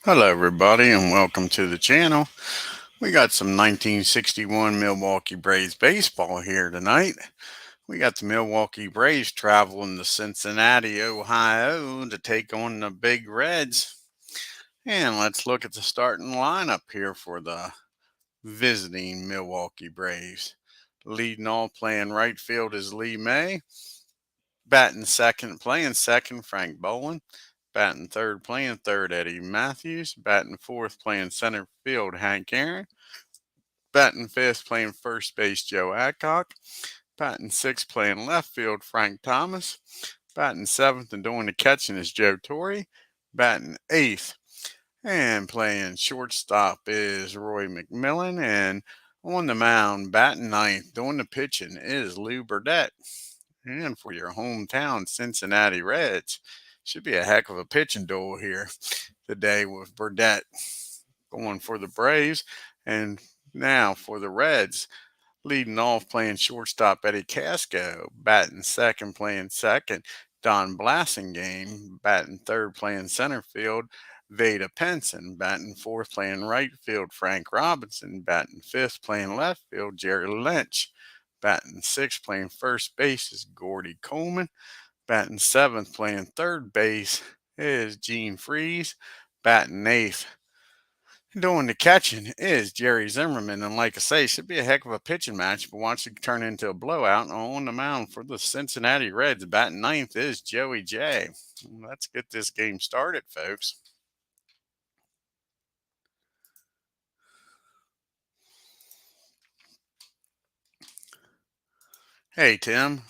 Hello, everybody, and welcome to the channel. We got some 1961 Milwaukee Braves baseball here tonight. We got the Milwaukee Braves traveling to Cincinnati, Ohio to take on the Big Reds. And let's look at the starting lineup here for the visiting Milwaukee Braves. Leading off playing right field is Lee May. Batting second, playing second, Frank Boland. Batting third, playing third, Eddie Matthews. Batting fourth, playing center field, Hank Aaron. Batting fifth, playing first base, Joe Adcock. Batting sixth, playing left field, Frank Thomas. Batting seventh and doing the catching is Joe Torre. Batting eighth and playing shortstop is Roy McMillan. And on the mound, batting ninth, doing the pitching is Lou Burdette. And for your hometown Cincinnati Reds, should be a heck of a pitching duel here today with Burdette going for the Braves. And now for the Reds, leading off playing shortstop Eddie Casco, batting second, playing second, Don Blassingame, batting third, playing center field, Vada Penson, batting fourth, playing right field, Frank Robinson, batting fifth, playing left field, Jerry Lynch. Batting sixth, playing first base is Gordy Coleman. Batting seventh, playing third base is Gene Freeze. Batting eighth, doing the catching is Jerry Zimmerman. And like I say, should be a heck of a pitching match, but watch it turn into a blowout. On the mound for the Cincinnati Reds, batting ninth is Joey J. Let's get this game started, folks. Hey, Tim.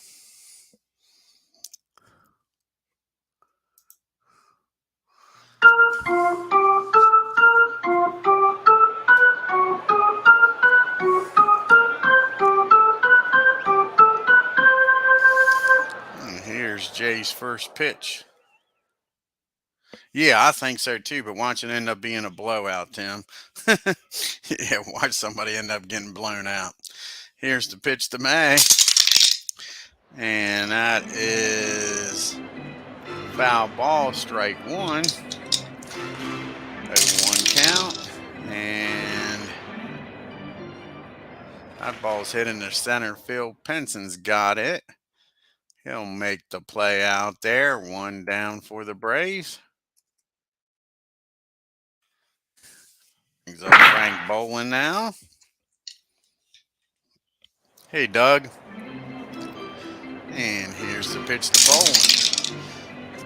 And here's Jay's first pitch. Yeah, I think so too, but watch it end up being a blowout, Tim. Yeah, watch somebody end up getting blown out. Here's the pitch to May. And that is foul ball, strike one. 0-1 count. And that ball's hitting the center field. Penson's got it. He'll make the play out there. One down for the Braves. Brings up Frank Boland now. Hey, Doug. And here's the pitch to Boland.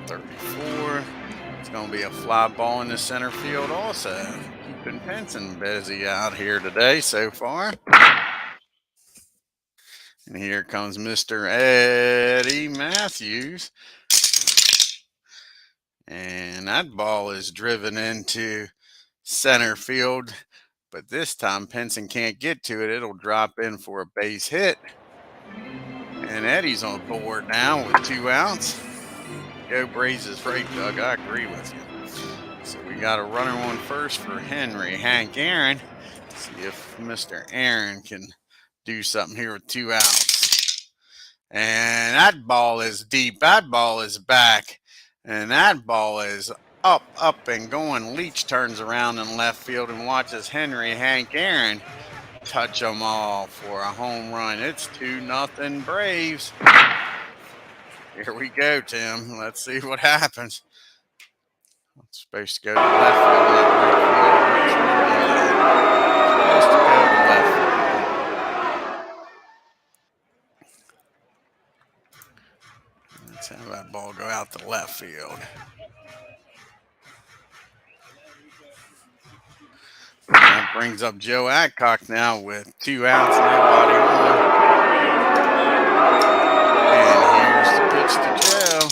34. It's going to be a fly ball in the center field also. Keeping Penson busy out here today so far. And here comes Mr. Eddie Matthews. And that ball is driven into center field. But this time Penson can't get to it. It'll drop in for a base hit. And Eddie's on board now with 2 outs. Go Braves is right, Doug. I agree with you. So we got a runner on first for Henry. Hank Aaron. See if Mr. Aaron can do something here with 2 outs. And that ball is deep. That ball is back. And that ball is up and going. Leach turns around in left field and watches Hank Aaron touch them all for a home run. It's 2-0 Braves. Here we go, Tim. Let's see what happens. It's supposed to go to left field, not right field. It's supposed to go to left field. Let's have that ball go out to left field. That brings up Joe Adcock now with 2 outs, nobody on. And here's the pitch to Joe.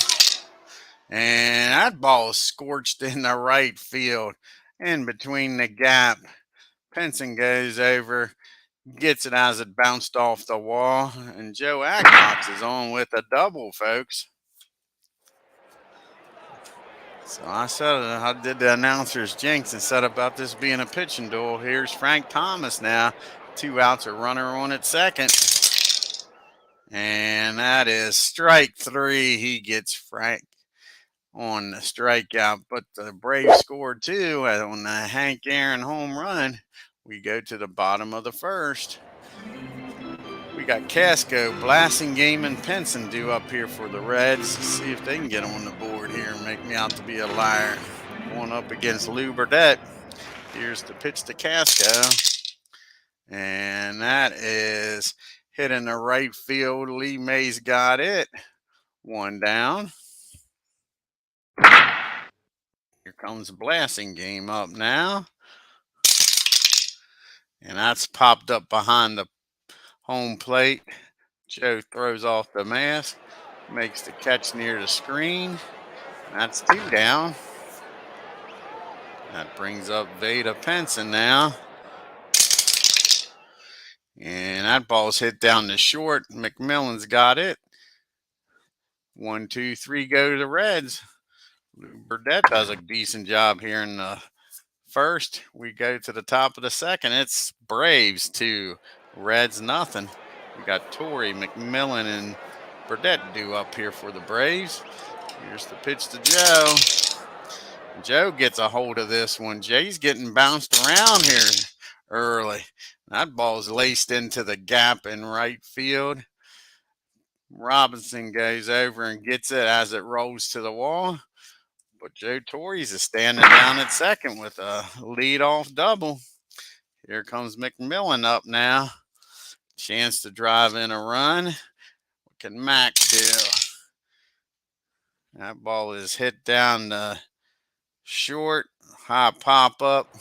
And that ball is scorched in the right field. In between the gap. Penson goes over, gets it as it bounced off the wall. And Joe Adcock is on with a double, folks. So I did the announcer's jinx and said about this being a pitching duel. Here's Frank Thomas now. 2 outs, a runner on at second. And that is strike 3. He gets Frank on the strikeout, but the Braves scored 2 on the Hank Aaron home run. We go to the bottom of the first. We got Casco, Blasingame, and Pinson due up here for the Reds. See if they can get on the board here and make me out to be a liar. Going up against Lou Burdette. Here's the pitch to Casco. And that is hitting the right field. Lee Mays got it. 1 down. Here comes Blasingame up now. And that's popped up behind the home plate. Joe throws off the mask, makes the catch near the screen. That's 2 down. That brings up Veda Penson now. And that ball's hit down the short. McMillan's got it. 1, 2, 3 go to the Reds. Burdette does a decent job here in the first. We go to the top of the second. It's Braves 2, Reds nothing. We got Torrey, McMillan, and Burdette due up here for the Braves. Here's the pitch to Joe. Joe gets a hold of this one. Jay's getting bounced around here early. That ball's laced into the gap in right field. Robinson goes over and gets it as it rolls to the wall. But Joe Torres is standing down at second with a leadoff double. Here comes McMillan up now. Chance to drive in a run. What can Mac do? That ball is hit down the short. High pop up.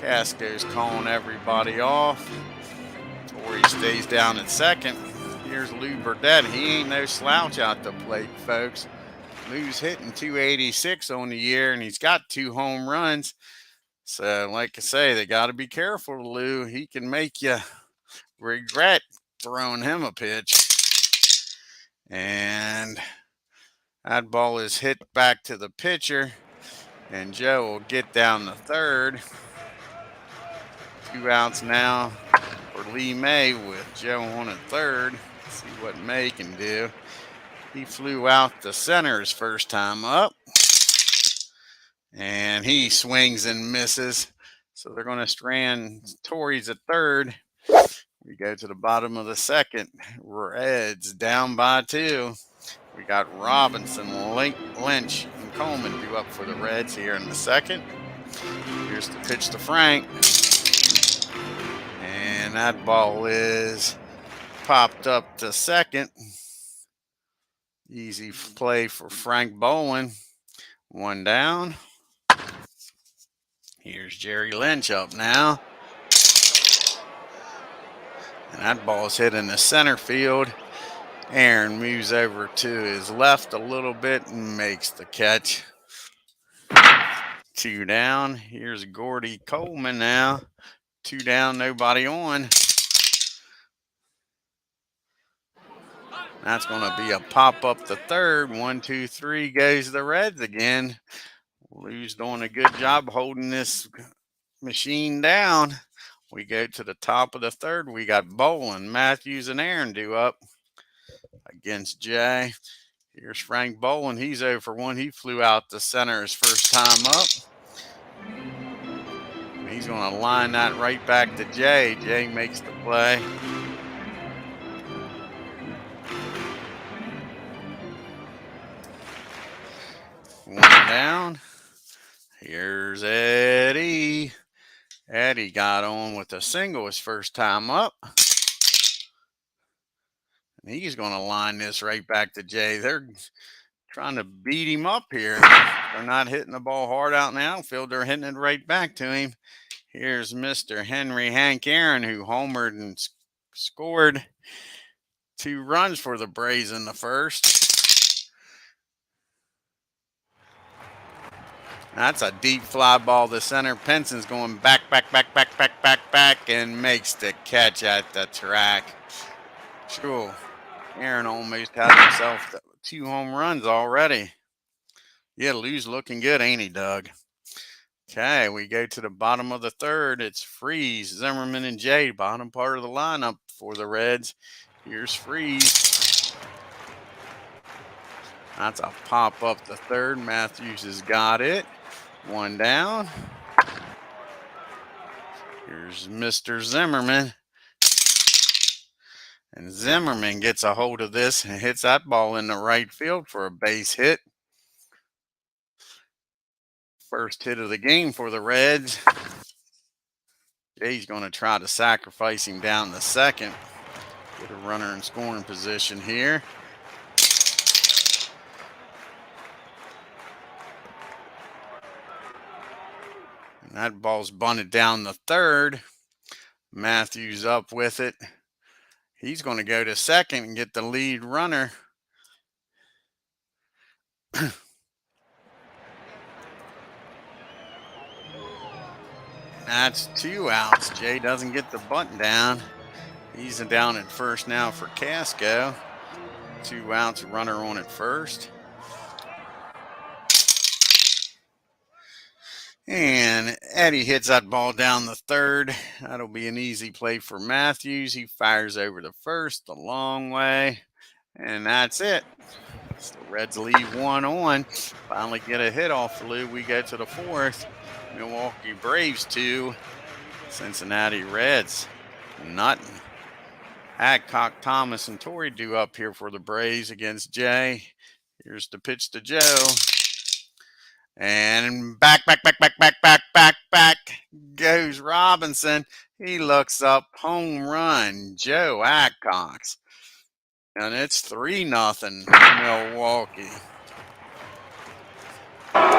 Casco's calling everybody off. Torrey stays down at second. Here's Lou Burdette. He ain't no slouch out the plate, folks. Lou's hitting 286 on the year, and he's got 2 home runs. So, like I say, they got to be careful, Lou. He can make you regret throwing him a pitch. And that ball is hit back to the pitcher, and Joe will get down the third. 2 outs now for Lee May with Joe on at third. Let's see what May can do. He flew out to center his first time up. And he swings and misses. So they're going to strand Torres at third. We go to the bottom of the second. Reds down by 2. We got Robinson, Lynch, and Coleman due up for the Reds here in the second. Here's the pitch to Frank. And that ball is popped up to second. Easy play for Frank Bowen. 1 down. Here's Jerry Lynch up now. And that ball's hit in the center field. Aaron moves over to his left a little bit and makes the catch. 2 down. Here's Gordy Coleman now. 2 down, nobody on. That's going to be a pop up the third. 1, 2, 3 goes the Reds again. Lou's doing a good job holding this machine down. We go to the top of the third. We got Boland, Matthews, and Aaron due up against Jay. Here's Frank Boland. He's 0 for 1. He flew out to center his first time up. He's going to line that right back to Jay. Jay makes the play. One down. Here's Eddie. Eddie got on with a single his first time up. And he's going to line this right back to Jay. They're trying to beat him up here. They're not hitting the ball hard out in the outfield. They're hitting it right back to him. Here's Mr. Henry Hank Aaron, who homered and scored 2 runs for the Braves in the first. That's a deep fly ball to center. Penson's going back, and makes the catch at the track. Sure. Aaron almost had himself 2 home runs already. Yeah, Lou's looking good, ain't he, Doug? Okay, we go to the bottom of the third. It's Freeze, Zimmerman, and Jay, bottom part of the lineup for the Reds. Here's Freeze. That's a pop up the third. Matthews has got it. One down. Here's Mr. Zimmerman. And Zimmerman gets a hold of this and hits that ball in the right field for a base hit. First hit of the game for the Reds. Jay's going to try to sacrifice him down the second. Get a runner in scoring position here. And that ball's bunted down the third. Matthews up with it. He's going to go to second and get the lead runner. That's 2 outs. Jay doesn't get the bunt down. He's down at first now for Casco. 2 outs, runner on at first. And Eddie hits that ball down the third. That'll be an easy play for Matthews. He fires over to first the long way. And that's it. So the Reds leave 1 on. Finally get a hit off Lou. We go to the fourth. Milwaukee Braves 2. Cincinnati Reds nothing. Adcock, Thomas, and Torrey due up here for the Braves against Jay. Here's the pitch to Joe. And back goes Robinson. He looks up, home run, Joe Adcox. And it's 3-0 Milwaukee. There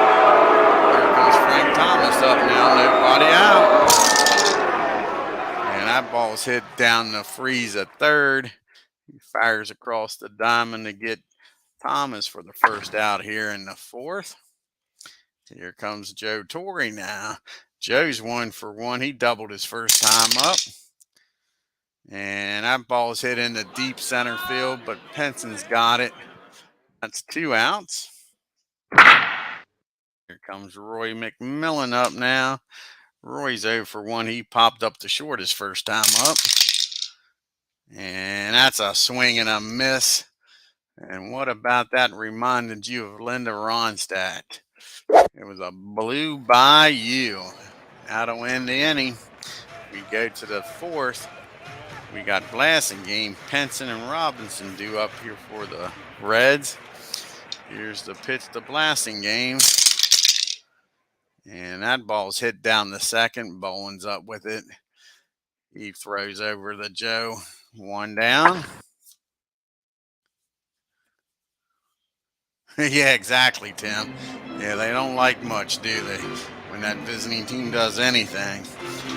goes Frank Thomas up now, nobody out. And that ball's hit down the freeze at third. He fires across the diamond to get Thomas for the first out here in the fourth. Here comes Joe Torrey now. Joe's 1 for 1. He doubled his first time up. And that ball's hit into deep center field, but Penson's got it. That's 2 outs. Here comes Roy McMillan up now. Roy's 0 for 1. He popped up the short his first time up. And that's a swing and a miss. And what about that reminded you of Linda Ronstadt? It was a blue bayou. How to win the inning. We go to the fourth. We got Blasingame, Penson, and Robinson due up here for the Reds. Here's the pitch to Blasingame. And that ball's hit down the second. Bowen's up with it. He throws over the Joe. 1 down. Yeah, exactly, Tim. Yeah, they don't like much, do they, when that visiting team does anything.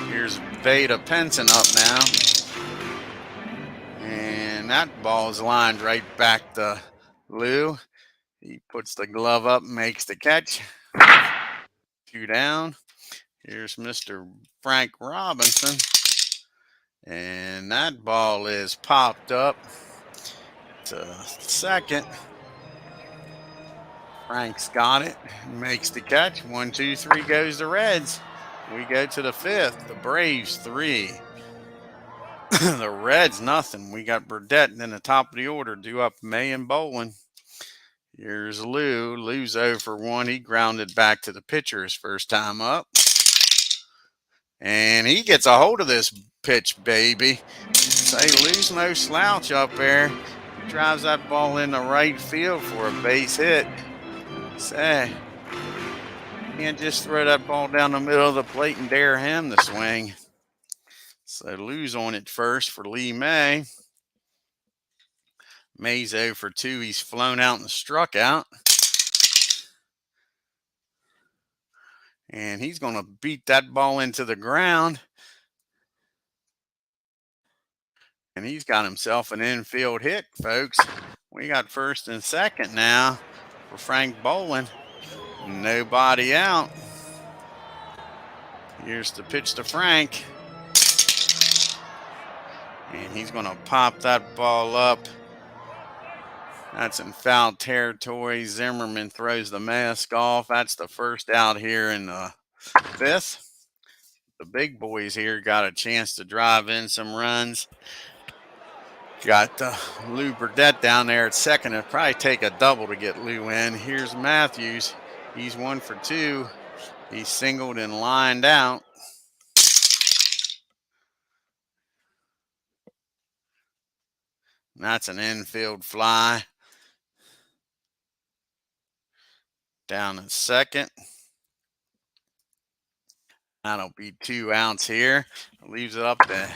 Here's Veda Penson up now. And that ball is lined right back to Lou. He puts the glove up, makes the catch. 2 down. Here's Mr. Frank Robinson. And that ball is popped up to second. Frank's got it, makes the catch. 1, 2, 3 goes the Reds. We go to the fifth. The Braves 3. The Reds nothing. We got Burdette in the top of the order due up May and Bolin. Here's Lou. Lou's 0 for 1. He grounded back to the pitcher his first time up. And he gets a hold of this pitch, baby. Say, Lou's no slouch up there. He drives that ball in the right field for a base hit. Say, you can't just throw that ball down the middle of the plate and dare him to swing. So Lou's on it first for Lee May. May's 0 for 2. He's flown out and struck out. And he's going to beat that ball into the ground. And he's got himself an infield hit, folks. We got first and second now for Frank Bolin. Nobody out. Here's the pitch to Frank. And he's going to pop that ball up. That's in foul territory. Zimmerman throws the mask off. That's the first out here in the fifth. The big boys here got a chance to drive in some runs. Got Lou Burdette down there at second. It'll probably take a double to get Lou in. Here's Matthews. He's 1 for 2. He's singled and lined out. That's an infield fly. Down at second. That'll be 2 outs here. Leaves it up to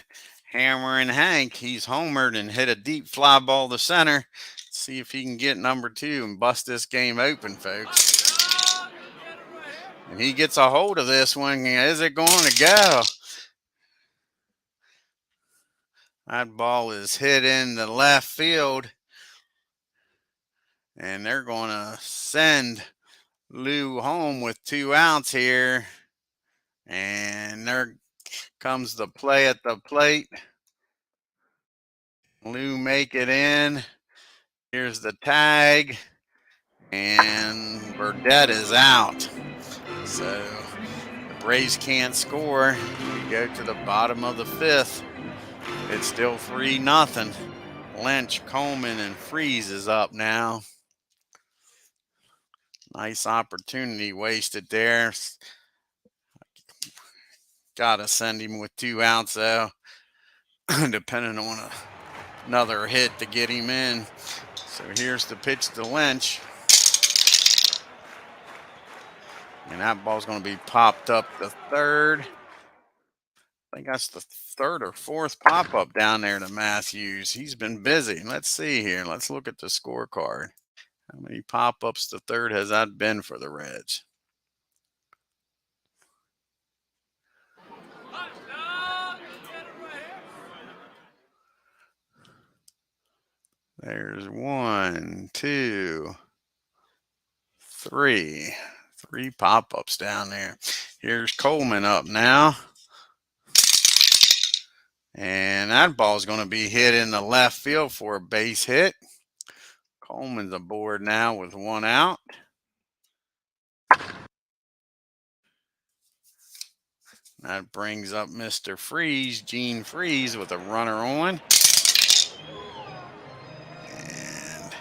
Hammer and Hank. He's homered and hit a deep fly ball to center. See if he can get number 2 and bust this game open, folks. And he gets a hold of this one. Is it going to go? That ball is hit in the left field. And they're going to send Lou home with 2 outs here. And there comes the play at the plate. Lou make it in. Here's the tag. And Burdette is out. So the Braves can't score. We go to the bottom of the 5th. It's still 3-0. Lynch, Coleman, and Freeze is up now. Nice opportunity wasted there. Gotta send him with 2 outs though, depending on another hit to get him in. So here's the pitch to Lynch. And that ball's going to be popped up to third. I think that's the 3rd or 4th pop-up down there to Matthews. He's been busy. Let's see here. Let's look at the scorecard. How many pop-ups to third has that been for the Reds? There's 1, 2, 3. 3 pop-ups down there. Here's Coleman up now. And that ball's going to be hit in the left field for a base hit. Coleman's aboard now with 1 out. That brings up Mr. Freeze, Gene Freeze, with a runner on. And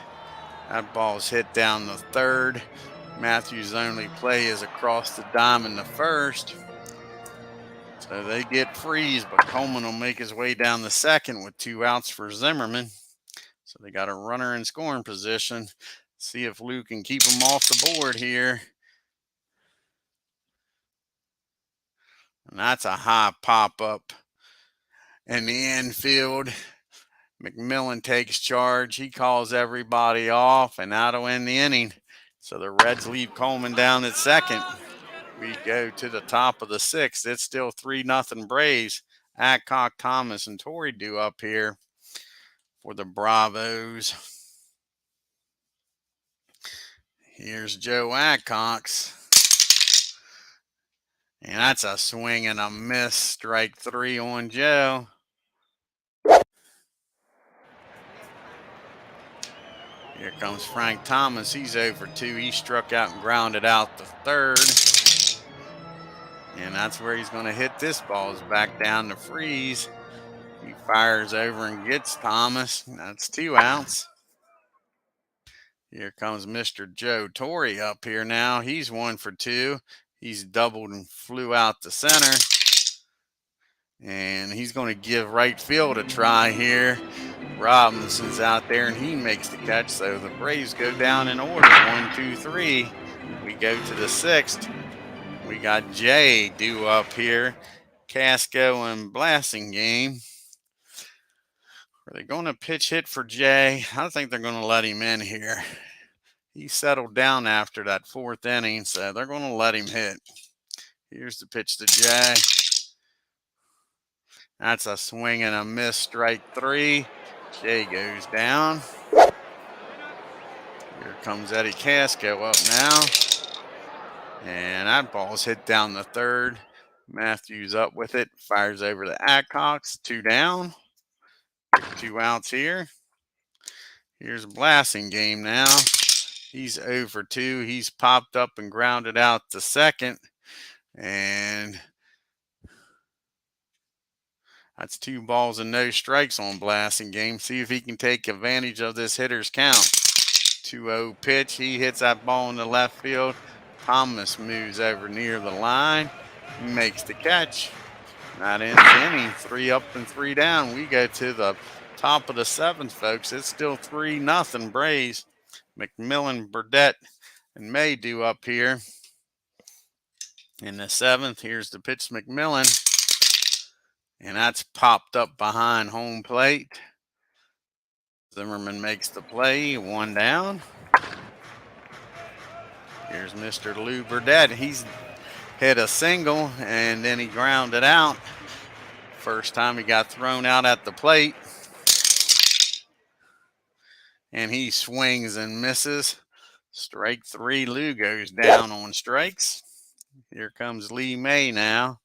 that ball's hit down the third. Matthews' only play is across the diamond to first. So they get Freeze, but Coleman will make his way down the second with 2 outs for Zimmerman. So they got a runner in scoring position. See if Lou can keep him off the board here. And that's a high pop-up in the infield. McMillan takes charge. He calls everybody off, and that'll end the inning. So the Reds leave Coleman down at second. We go to the top of the 6th. It's still 3-0 Braves. Adcock, Thomas, and Torrey do up here for the Bravos. Here's Joe Adcox. And that's a swing and a miss. Strike 3 on Joe. Here comes Frank Thomas. He's over 2. He struck out and grounded out the third. And that's where he's going to hit this ball, is back down to Freeze. He fires over and gets Thomas. That's 2 outs. Here comes Mr. Joe Torrey up here now. He's 1 for 2. He's doubled and flew out to center. And he's going to give right field a try here. Robinson's out there, and he makes the catch. So the Braves go down in order. 1, 2, 3. We go to the 6th. We got Jay due up here. Casco and Blasingame. Are they going to pitch hit for Jay? I think they're going to let him in here. He settled down after that 4th inning, so they're going to let him hit. Here's the pitch to Jay. That's a swing and a miss, strike 3. Jay goes down. Here comes Eddie Casco up now. And that ball's hit down the third. Matthews up with it. Fires over to Adcox. 2 down. 2 outs here. Here's Blasingame now. He's over 2. He's popped up and grounded out to second. And That's 2 balls and no strikes on Blasting Game. See if he can take advantage of this hitter's count. 2-0 pitch. He hits that ball in the left field. Thomas moves over near the line. Makes the catch. That ends the inning. 3 up and 3 down. We go to the top of the 7th, folks. It's still 3-0 Braves. McMillan, Burdette, and May do up here. In the 7th, here's the pitch, McMillan. And that's popped up behind home plate. Zimmerman makes the play, 1 down. Here's Mr. Lou Burdette. He's hit a single, and then he grounded out. First time he got thrown out at the plate. And he swings and misses. Strike 3. Lou goes down on strikes. Here comes Lee May now.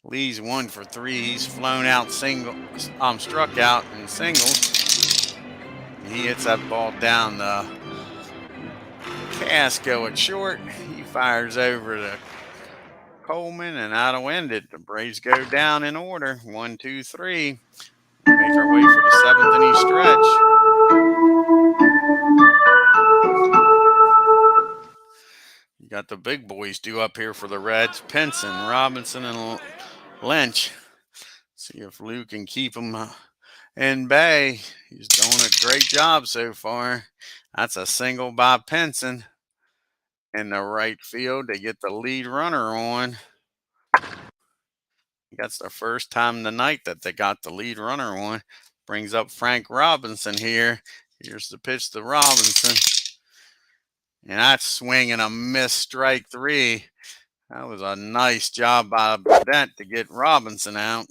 Lee's 1 for 3. He's flown out struck out in singles. He hits that ball down the Casco at short. He fires over to Coleman, and that'll end it. The Braves go down in order. 1, 2, 3. Make our way for the 7th inning stretch. You got the big boys due up here for the Reds. Pinson, Robinson, and Lynch. See if Lou can keep him in bay. He's doing a great job so far. That's a single by Pinson. In the right field, they get the lead runner on. That's the first time tonight that they got the lead runner on. Brings up Frank Robinson here. Here's the pitch to Robinson. And that's swing and a miss, strike 3. That was a nice job by Burdette to get Robinson out.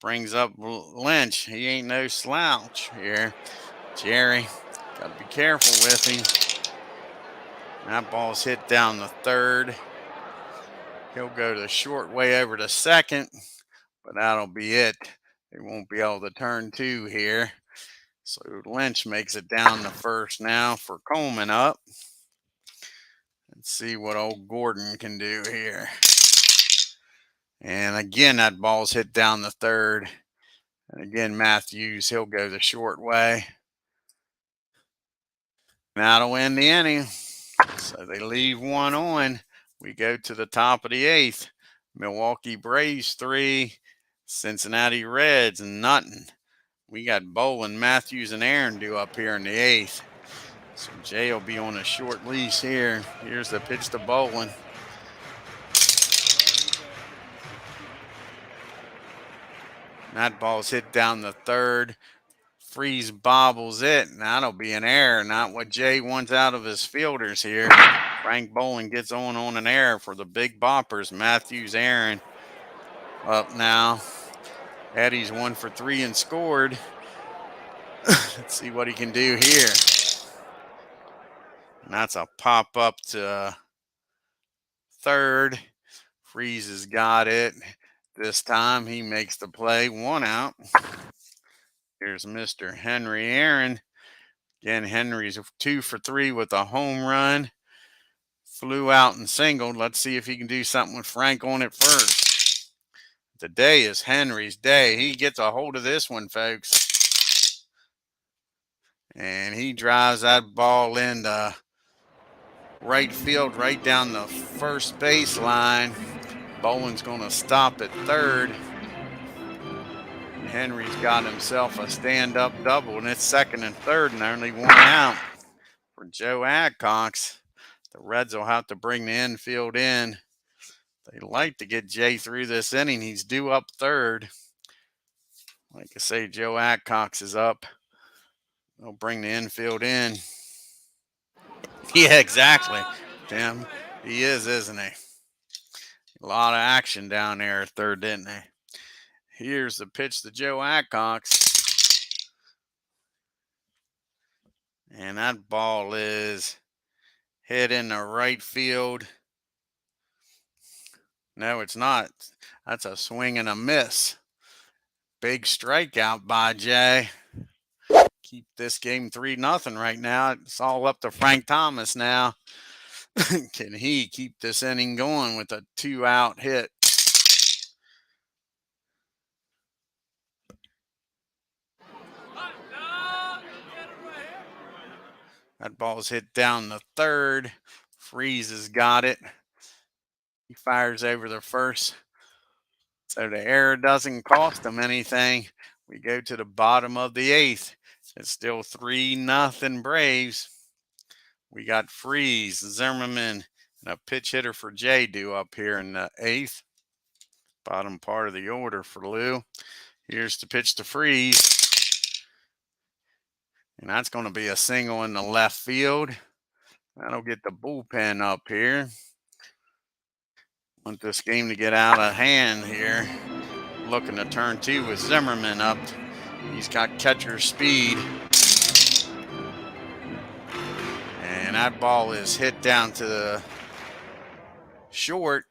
Brings up Lynch. He ain't no slouch here. Jerry, got to be careful with him. That ball's hit down the 3rd. He'll go the short way over to 2nd, but that'll be it. They won't be able to turn 2 here. So Lynch makes it down the 1st now for Coleman up. Let's see what old Gordon can do here. And again, that ball's hit down the 3rd. And again, Matthews, he'll go the short way. That'll end the inning. So they leave 1 on. We go to the top of the 8th. Milwaukee Braves 3, Cincinnati Reds nothing. We got Bolin, Matthews, and Aaron due up here in the 8th. So Jay will be on a short leash here. Here's the pitch to Bolin. That ball's hit down the 3rd. Freeze bobbles it, and that'll be an error. Not what Jay wants out of his fielders here. Frank Bolin gets on an error for the big boppers. Matthews, Aaron up now. Eddie's 1 for 3 and scored. Let's see what he can do here. And that's a pop up to 3rd. Freeze has got it. This time he makes the play. 1 out. Here's Mr. Henry Aaron. Again, Henry's 2 for 3 with a home run. Flew out and singled. Let's see if he can do something with Frank on it first. Today is Henry's day. He gets a hold of this one, folks. And he drives that ball into right field, right down the first baseline. Bolin's going to stop at 3rd. Henry's got himself a stand-up double, and it's 2nd and 3rd, and only 1 out for Joe Adcox. The Reds will have to bring the infield in. They like to get Jay through this inning. He's due up 3rd. Like I say, Joe Adcox is up. They'll bring the infield in. Yeah, exactly, Tim. He is, isn't he? A lot of action down there at 3rd, didn't they? Here's the pitch to Joe Adcox. And that ball is hit in the right field. No, it's not. That's a swing and a miss. Big strikeout by Jay. Keep this game 3-0 right now. It's all up to Frank Thomas now. Can he keep this inning going with a 2-out hit? That ball's hit down the third. Freeze has got it. He fires over the first. So the error doesn't cost him anything. We go to the bottom of the eighth. It's still 3-0 Braves. We got Freeze, Zimmerman, and a pitch hitter for Jay due up here in the eighth. Bottom part of the order for Lou. Here's the pitch to Freeze. And that's going to be a single in the left field. That'll get the bullpen up here. Want this game to get out of hand here. Looking to turn two with Zimmerman up. He's got catcher speed. And that ball is hit down to the short.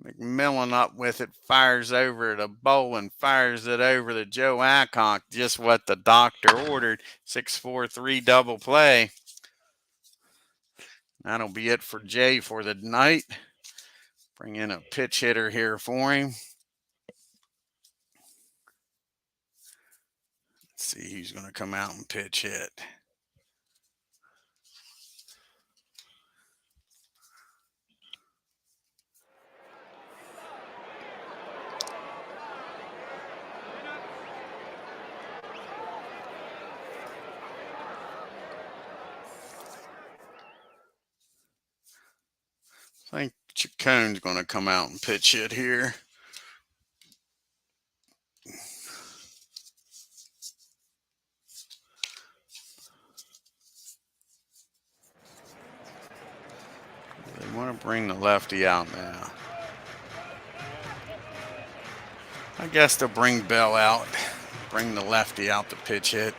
McMillan up with it, fires over to Bolin, fires it over to Joe Adcock, just what the doctor ordered. 6-4-3 double play. That'll be it for Jay for the night. Bring in a pitch hitter here for him. Let's see who's going to come out and pitch hit. I think Chacon's going to come out and pitch hit here. They want to bring the lefty out now. I guess they'll bring Bell out, bring the lefty out to pitch hit.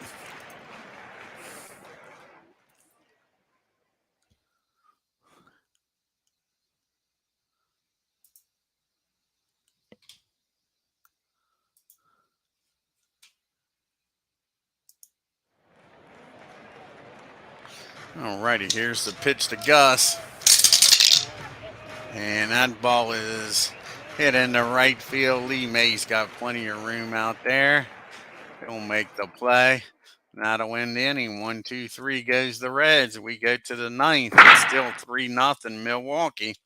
Alrighty, here's the pitch to Gus. And that ball is hit into right field. Lee May's got plenty of room out there. He'll make the play. That'll win the inning. 1-2-3 goes the Reds. We go to the ninth. It's still 3-0 Milwaukee.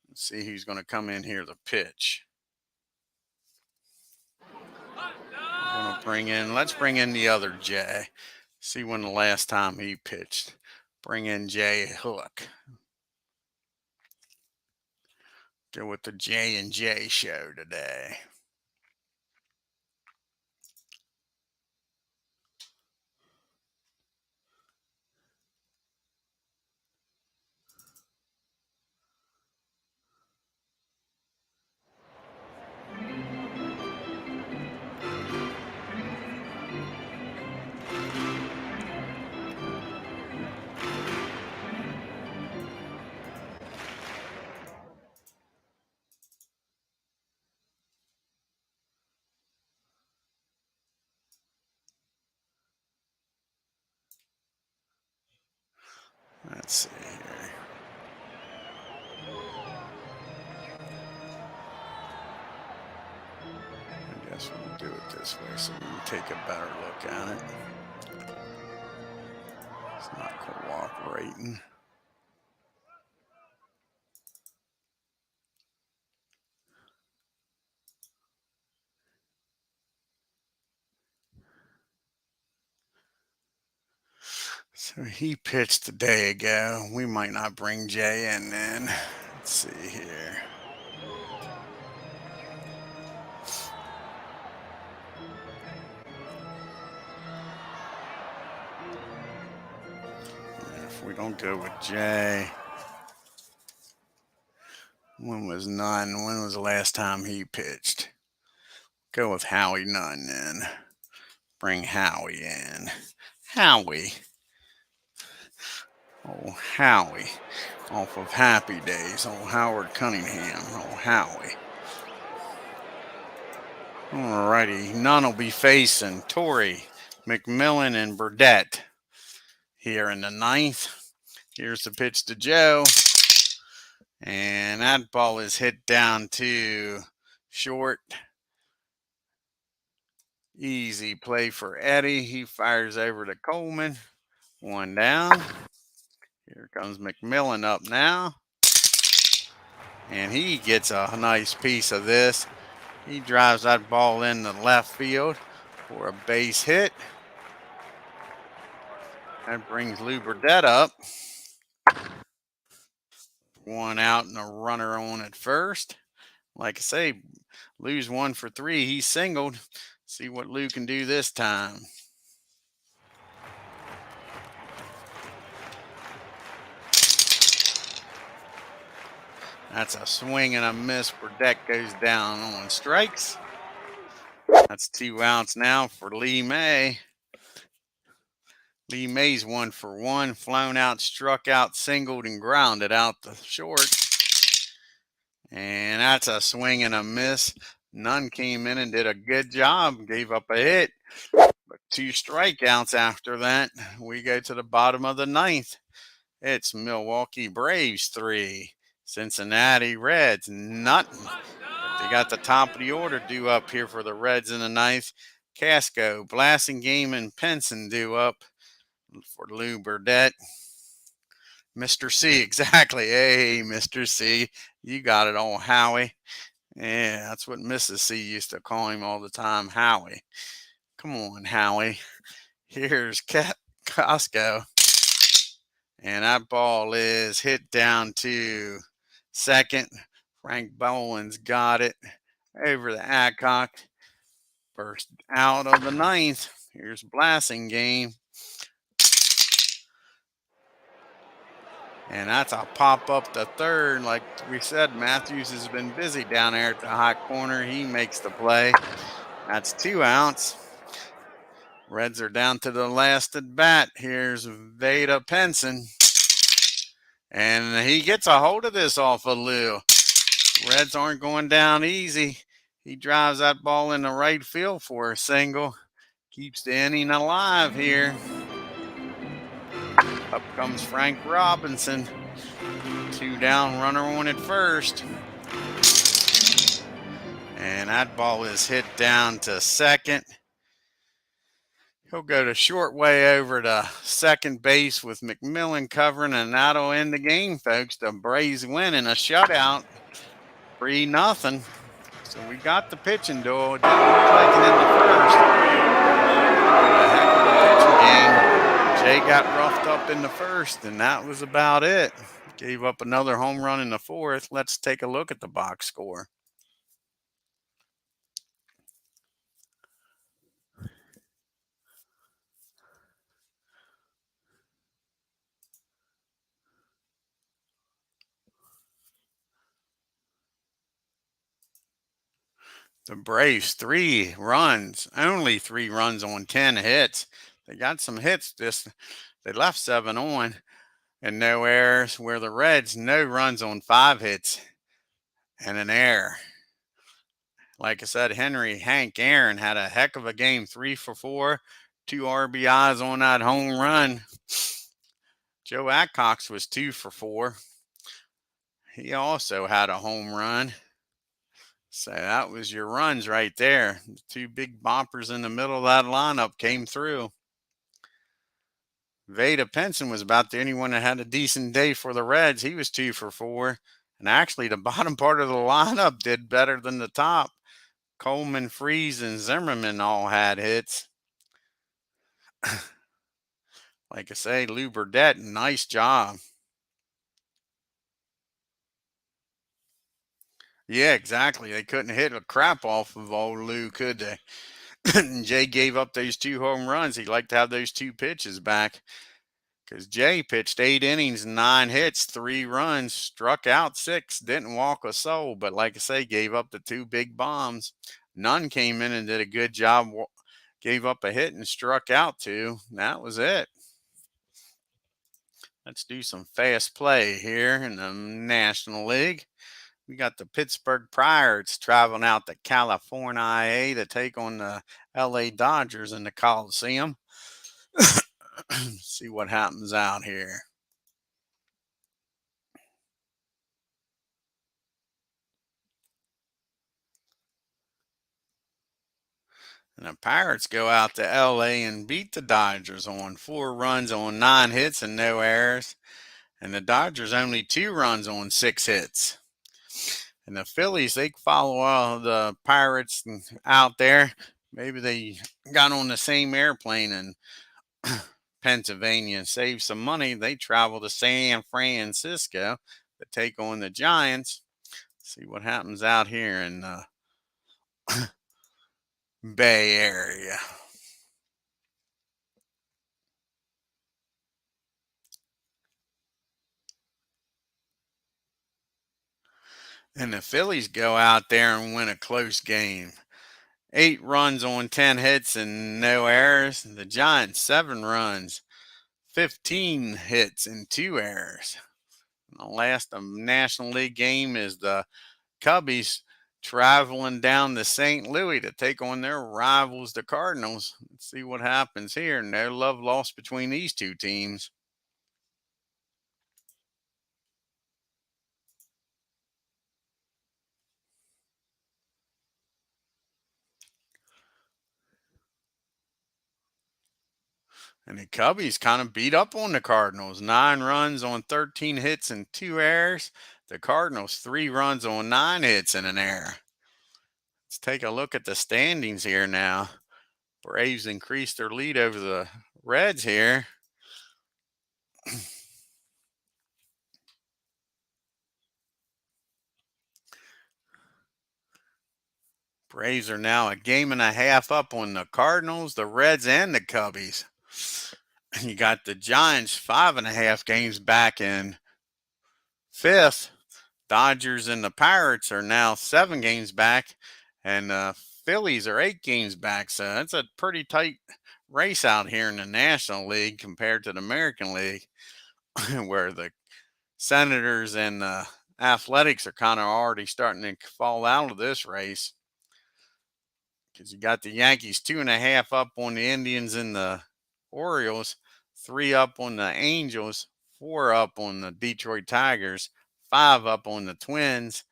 Let's see who's going to come in here to pitch. Let's bring in the other Jay. See when the last time he pitched. Bring in Jay Hook. Go with the J and J show today. Let's see here. I guess we'll do it this way so we can take a better look at it. It's not cooperating. So he pitched a day ago. We might not bring Jay in then. Let's see here. If we don't go with Jay, when was Nunn? When was the last time he pitched? Go with Howie Nunn then. Bring Howie in. Howie. Oh, Howie. Off of Happy Days. Oh, Howard Cunningham. Oh, Howie. Alrighty. Nunn will be facing Torrey, McMillan, and Burdette here in the ninth. Here's the pitch to Joe. And that ball is hit down to short. Easy play for Eddie. He fires over to Coleman. One down. Here comes McMillan up now. And he gets a nice piece of this. He drives that ball in the left field for a base hit. That brings BURDETTE up. One out and a runner on at first. Like I say, Lou's 1 for 3. He's singled. See what Lou can do this time. That's a swing and a miss. BURDETTE goes down on strikes. That's 2 outs now for Lee May. Lee May's 1 for 1. Flown out, struck out, singled, and grounded out the short. And that's a swing and a miss. Nunn came in and did a good job. Gave up a hit. But 2 strikeouts after that. We go to the bottom of the 9th. It's Milwaukee Braves 3. Cincinnati Reds nothing. They got the top of the order due up here for the Reds in the 9th. Casco, Blassingame, and Penson due up for BURDETTE. Mr. C, exactly. Hey, Mr. C, you got it all, Howie. Yeah, that's what Mrs. C used to call him all the time, Howie. Come on, Howie. Here's Casco. And that ball is hit down to second. Frank Bowen's got it over the Adcock. First out of the 9th. Here's Blassingame. And that's a pop up to third. Like we said, Matthews has been busy down there at the hot corner. He makes the play. That's 2 outs. Reds are down to the last at bat. Here's Veda Penson. And he gets a hold of this off of Lou. Reds aren't going down easy. He drives that ball in the right field for a single. Keeps the inning alive here. Up comes Frank Robinson. 2 down, runner on at first. And that ball is hit down to second. He'll go to short way over to second base with McMillan covering, and that'll end the game, folks. The Braves win in a shutout, 3-0. So we got the pitching duel. It didn't look like it in the first. A heck of a pitching game. Jay got roughed up in the first, and that was about it. Gave up another home run in the 4th. Let's take a look at the box score. The Braves, 3 runs, only 3 runs on 10 hits. They got some hits. They left 7 on and no errors, where the Reds, no runs on 5 hits and an error. Like I said, Hank Aaron had a heck of a game, 3 for 4, 2 RBIs on that home run. Joe Adcox was 2 for 4. He also had a home run. So that was your runs right there. The 2 big boppers in the middle of that lineup came through. Veda Penson was about the only one that had a decent day for the Reds. He was 2 for 4. And actually, the bottom part of the lineup did better than the top. Coleman, Freeze, and Zimmerman all had hits. Like I say, BURDETTE, nice job. Yeah, exactly. They couldn't hit a crap off of old Lou, could they? Jay gave up those 2 home runs. He'd like to have those 2 pitches back, because Jay pitched 8 innings, 9 hits, 3 runs, struck out 6, didn't walk a soul. But like I say, gave up the 2 big bombs. Nunn came in and did a good job, gave up a hit and struck out 2. That was it. Let's do some fast play here in the National League. We got the Pittsburgh Pirates traveling out to California to take on the LA Dodgers in the Coliseum. See what happens out here. And the Pirates go out to LA and beat the Dodgers on 4 runs on 9 hits and no errors. And the Dodgers only 2 runs on 6 hits. And the Phillies, they follow the Pirates out there. Maybe they got on the same airplane in Pennsylvania and save some money. They travel to San Francisco to take on the Giants. See what happens out here in the Bay Area. And the Phillies go out there and win a close game. 8 runs on 10 hits and no errors. The Giants, 7 runs, 15 hits and 2 errors. The last National League game is the Cubbies traveling down to St. Louis to take on their rivals, the Cardinals. Let's see what happens here. No love lost between these two teams. And the Cubbies kind of beat up on the Cardinals. 9 runs on 13 hits and 2 errors. The Cardinals, 3 runs on 9 hits and an error. Let's take a look at the standings here now. Braves increased their lead over the Reds here. Braves are now a game and a half up on the Cardinals, the Reds, and the Cubbies. You got the Giants 5.5 games back in fifth. Dodgers and the Pirates are now 7 games back, and the Phillies are 8 games back. So that's a pretty tight race out here in the National League compared to the American League, where the Senators and the Athletics are kind of already starting to fall out of this race. Because you got the Yankees 2.5 up on the Indians and the Orioles, 3 up on the Angels, 4 up on the Detroit Tigers, 5 up on the Twins,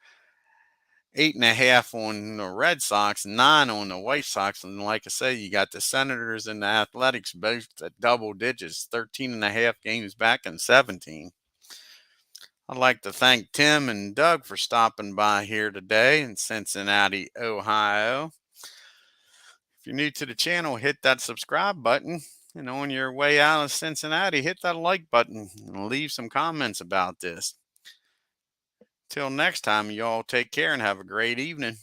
8.5 on the Red Sox, 9 on the White Sox. And like I say, you got the Senators and the Athletics both at double digits, 13.5 games back and 17. I'd like to thank Tim and Doug for stopping by here today in Cincinnati, Ohio. If you're new to the channel, hit that subscribe button. And on your way out of Cincinnati, hit that like button and leave some comments about this. Till next time, y'all take care and have a great evening.